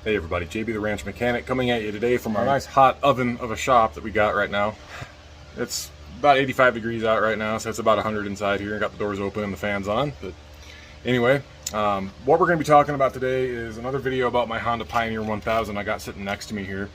Hey everybody, JB the Ranch Mechanic coming at you today from our nice hot oven of a shop that we got right now. It's about 85 degrees out right now, so it's about 100 inside here. Got the doors open and the fans on. But anyway, what we're going to be talking about today is another video about my Honda Pioneer 1000 I got sitting next to me here.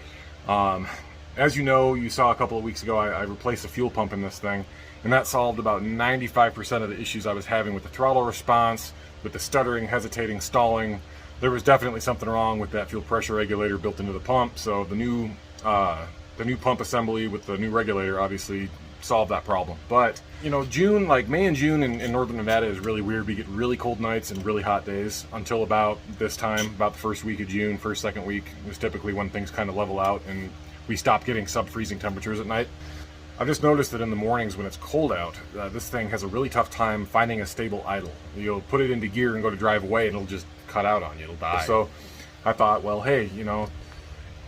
As you know, you saw a couple of weeks ago, I replaced the fuel pump in this thing, and that solved about 95% of the issues I was having with the throttle response, with the stuttering, hesitating, stalling. There was definitely something wrong with that fuel pressure regulator built into the pump, so the new pump assembly with the new regulator obviously solved that problem. But you know, June, like May and June in northern Nevada is really weird. We get really cold nights and really hot days until about this time, about the first week of June, second week was typically when things kind of level out and we stop getting sub-freezing temperatures at night. I've just noticed that in the mornings when it's cold out, this thing has a really tough time finding a stable idle. You'll put it into gear and go to drive away and it'll just cut out on you, it'll die. So I thought, well, hey, you know,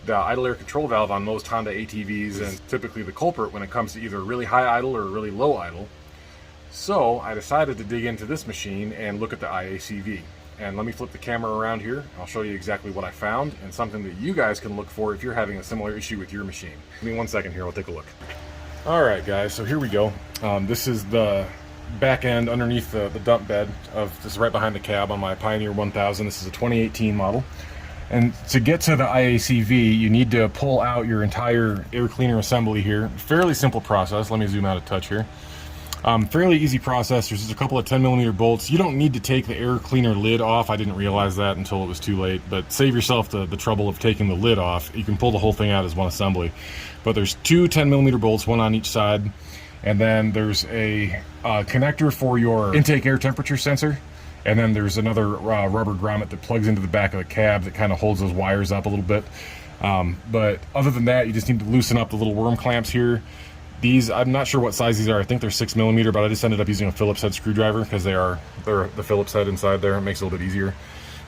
the idle air control valve on most Honda ATVs is typically the culprit when it comes to either a really high idle or a really low idle. So I decided to dig into this machine and look at the IACV. And let me flip the camera around here. I'll show you exactly what I found and something that you guys can look for if you're having a similar issue with your machine. Give me 1 second here, I'll take a look. All right, guys, so here we go. This is the back end underneath the dump bed of this, right behind the cab on my Pioneer 1000. This is a 2018 model. And to get to the IACV, you need to pull out your entire air cleaner assembly here. Fairly simple process. Let me zoom out a touch here. Fairly easy process. There's just a couple of 10mm bolts. You don't need to take the air cleaner lid off. I didn't realize that until it was too late, but save yourself the trouble of taking the lid off. You can pull the whole thing out as one assembly. But there's two 10mm bolts, one on each side, and then there's a connector for your intake air temperature sensor, and then there's another rubber grommet that plugs into the back of the cab that kind of holds those wires up a little bit. But other than that, you just need to loosen up the little worm clamps here. These, I'm not sure what size these are. I think they're 6mm, but I just ended up using a Phillips head screwdriver because they're the Phillips head inside there. It makes it a little bit easier.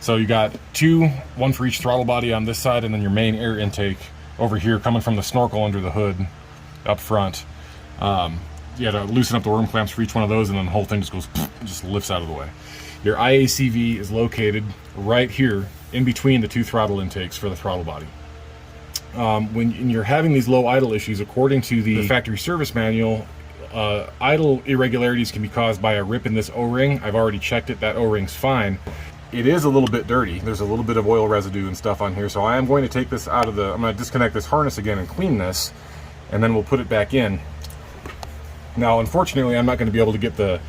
So you got two, one for each throttle body on this side, and then your main air intake over here coming from the snorkel under the hood up front. You got to loosen up the worm clamps for each one of those, and then the whole thing just goes, just lifts out of the way. Your IACV is located right here in between the two throttle intakes for the throttle body. When you're having these low idle issues, according to the factory service manual, idle irregularities can be caused by a rip in this O-ring. I've already checked it. That O-ring's fine. It is a little bit dirty. There's a little bit of oil residue and stuff on here, so I am going to take this out of I'm going to disconnect this harness again and clean this, and then we'll put it back in. Now, unfortunately, I'm not going to be able to get the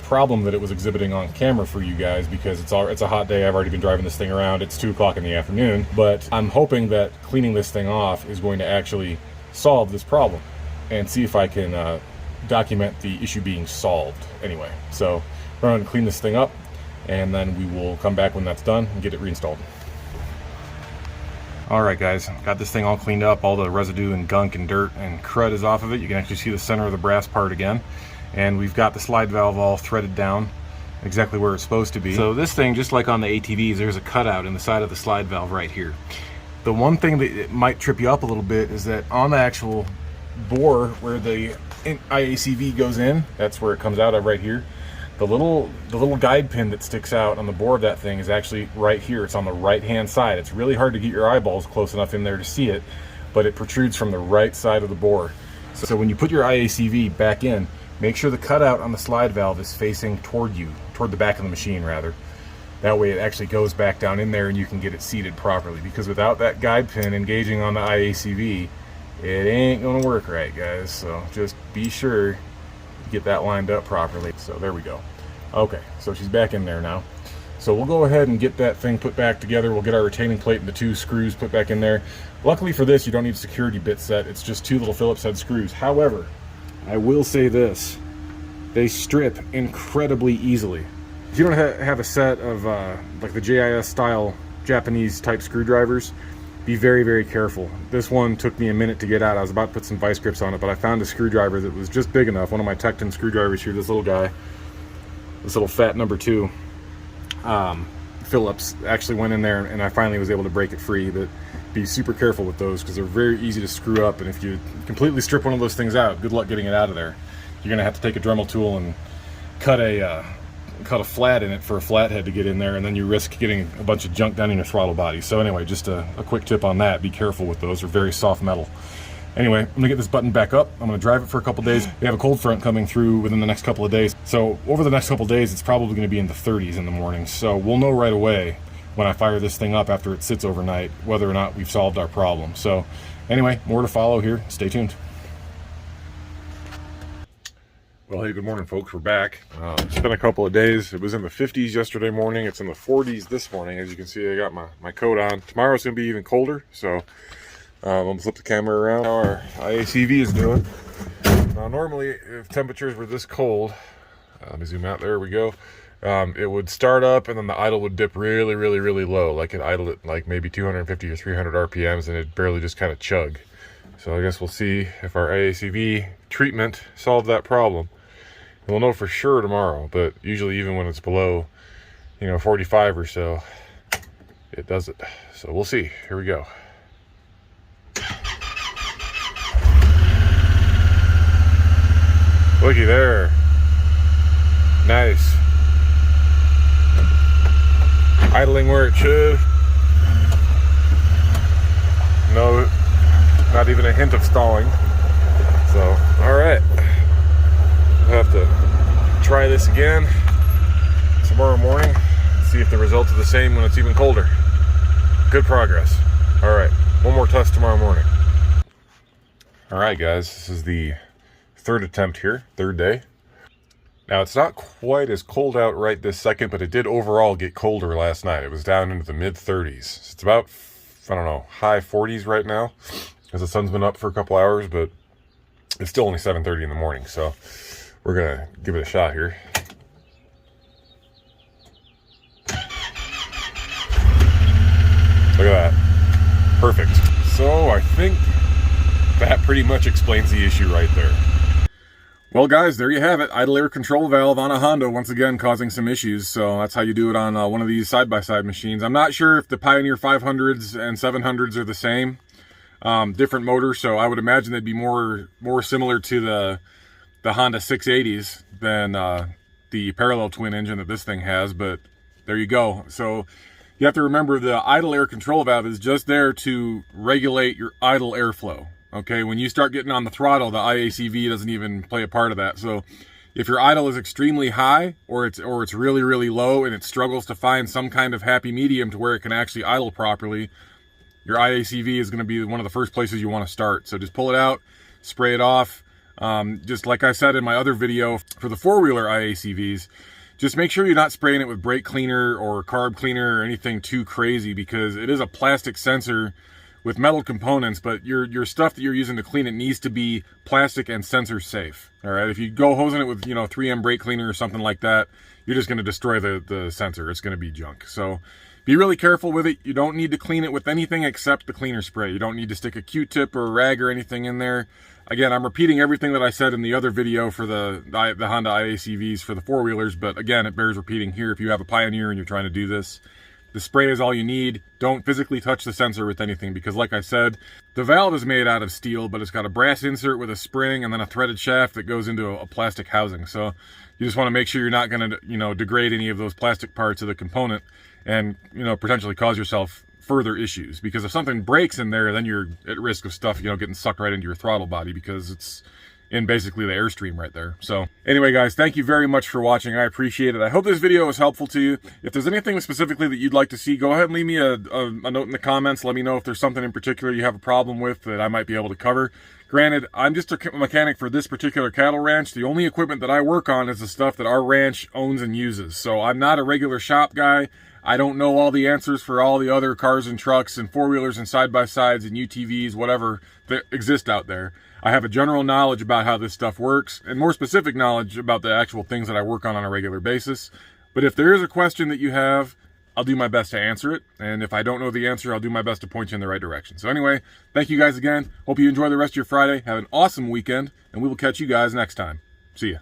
problem that it was exhibiting on camera for you guys because it's a hot day. I've already been driving this thing around. It's 2 o'clock in the afternoon, but I'm hoping that cleaning this thing off is going to actually solve this problem and see if I can document the issue being solved anyway. So we're going to clean this thing up, and then we will come back when that's done and get it reinstalled. All right, guys, got this thing all cleaned up. All the residue and gunk and dirt and crud is off of it. You can actually see the center of the brass part again. And we've got the slide valve all threaded down exactly where it's supposed to be. So this thing, just like on the ATVs, there's a cutout in the side of the slide valve right here. The one thing that it might trip you up a little bit is that on the actual bore where the IACV goes in, that's where it comes out of right here. The little guide pin that sticks out on the bore of that thing is actually right here. It's on the right-hand side. It's really hard to get your eyeballs close enough in there to see it, but it protrudes from the right side of the bore. So when you put your IACV back in, make sure the cutout on the slide valve is facing toward you, toward the back of the machine rather. That way it actually goes back down in there and you can get it seated properly, because without that guide pin engaging on the IACV, it ain't gonna work right, guys. So just be sure you get that lined up properly. So there we go. Okay, so she's back in there now. So we'll go ahead and get that thing put back together. We'll get our retaining plate and the 2 screws put back in there. Luckily for this, you don't need a security bit set. It's just 2 little Phillips head screws. However, I will say this, they strip incredibly easily. If you don't have a set of like the JIS style Japanese type screwdrivers, be very, very careful. This one took me a minute to get out. I was about to put some vice grips on it, but I found a screwdriver that was just big enough. One of my Tecton screwdrivers here, this little guy, this little fat number 2 Phillips, actually went in there and I finally was able to break it free. But be super careful with those because they're very easy to screw up, and if you completely strip one of those things out, good luck getting it out of there. You're gonna have to take a Dremel tool and cut a cut a flat in it for a flathead to get in there, and then you risk getting a bunch of junk down in your throttle body. So anyway, just a quick tip on that. Be careful with those. They're very soft metal. Anyway, I'm gonna get this button back up. I'm gonna drive it for a couple days. We have a cold front coming through within the next couple of days. So over the next couple of days, it's probably gonna be in the 30s in the morning. So we'll know right away when I fire this thing up after it sits overnight, whether or not we've solved our problem. So anyway, more to follow here. Stay tuned. Well, hey, good morning, folks. We're back. It's been a couple of days. It was in the 50s yesterday morning. It's in the 40s this morning. As you can see, I got my coat on. Tomorrow's going to be even colder, so I'm going to flip the camera around. How our IACV is doing. Now, normally, if temperatures were this cold, let me zoom out. There we go. It would start up, and then the idle would dip really, really, really low. Like it idled at like maybe 250 or 300 RPMs, and it'd barely just kind of chug. So I guess we'll see if our IACV treatment solved that problem. We'll know for sure tomorrow, but usually even when it's below, 45 or so, it does it. So we'll see. Here we go. Looky there. Nice. Idling where it should. No, not even a hint of stalling. So, all right. We'll have to try this again tomorrow morning, see if the results are the same when it's even colder. Good progress. All right, one more test tomorrow morning. All right, guys, this is the third attempt here, third day. Now, it's not quite as cold out right this second, but it did overall get colder last night. It was down into the mid-30s. It's about, I don't know, high 40s right now, because the sun's been up for a couple hours, but it's still only 7:30 in the morning, so we're gonna give it a shot here. Look at that. Perfect. So I think that pretty much explains the issue right there. Well, guys, there you have it. Idle air control valve on a Honda, once again causing some issues. So that's how you do it on one of these side-by-side machines. I'm not sure if the Pioneer 500s and 700s are the same. Different motors, so I would imagine they'd be more similar to the Honda 680s than the parallel twin engine that this thing has, but there you go. So you have to remember the idle air control valve is just there to regulate your idle airflow. Okay, when you start getting on the throttle, the IACV doesn't even play a part of that. So if your idle is extremely high or it's really, really low and it struggles to find some kind of happy medium to where it can actually idle properly, your IACV is going to be one of the first places you want to start. So just pull it out, spray it off. Just like I said in my other video for the four-wheeler IACVs, just make sure you're not spraying it with brake cleaner or carb cleaner or anything too crazy, because it is a plastic sensor with metal components, but your stuff that you're using to clean it needs to be plastic and sensor safe. All right, if you go hosing it with 3M brake cleaner or something like that, you're just going to destroy the sensor. It's going to be junk. So be really careful with it. You don't need to clean it with anything except the cleaner spray. You don't need to stick a Q-tip or a rag or anything in there. Again, I'm repeating everything that I said in the other video for the Honda IACVs for the four-wheelers, but again, it bears repeating here if you have a Pioneer and you're trying to do this. The spray is all you need. Don't physically touch the sensor with anything, because like I said, the valve is made out of steel, but it's got a brass insert with a spring and then a threaded shaft that goes into a plastic housing. So you just want to make sure you're not going to, degrade any of those plastic parts of the component and, potentially cause yourself further issues. Because if something breaks in there, then you're at risk of stuff, getting sucked right into your throttle body, because it's in basically the airstream right there. So anyway, guys, thank you very much for watching. I appreciate it. I hope this video was helpful to you. If there's anything specifically that you'd like to see, go ahead and leave me a note in the comments. Let me know if there's something in particular you have a problem with that I might be able to cover. Granted, I'm just a mechanic for this particular cattle ranch. The only equipment that I work on is the stuff that our ranch owns and uses. So I'm not a regular shop guy. I don't know all the answers for all the other cars and trucks and four-wheelers and side-by-sides and UTVs, whatever that exist out there. I have a general knowledge about how this stuff works, and more specific knowledge about the actual things that I work on a regular basis. But if there is a question that you have, I'll do my best to answer it. And if I don't know the answer, I'll do my best to point you in the right direction. So anyway, thank you guys again. Hope you enjoy the rest of your Friday. Have an awesome weekend, and we will catch you guys next time. See ya.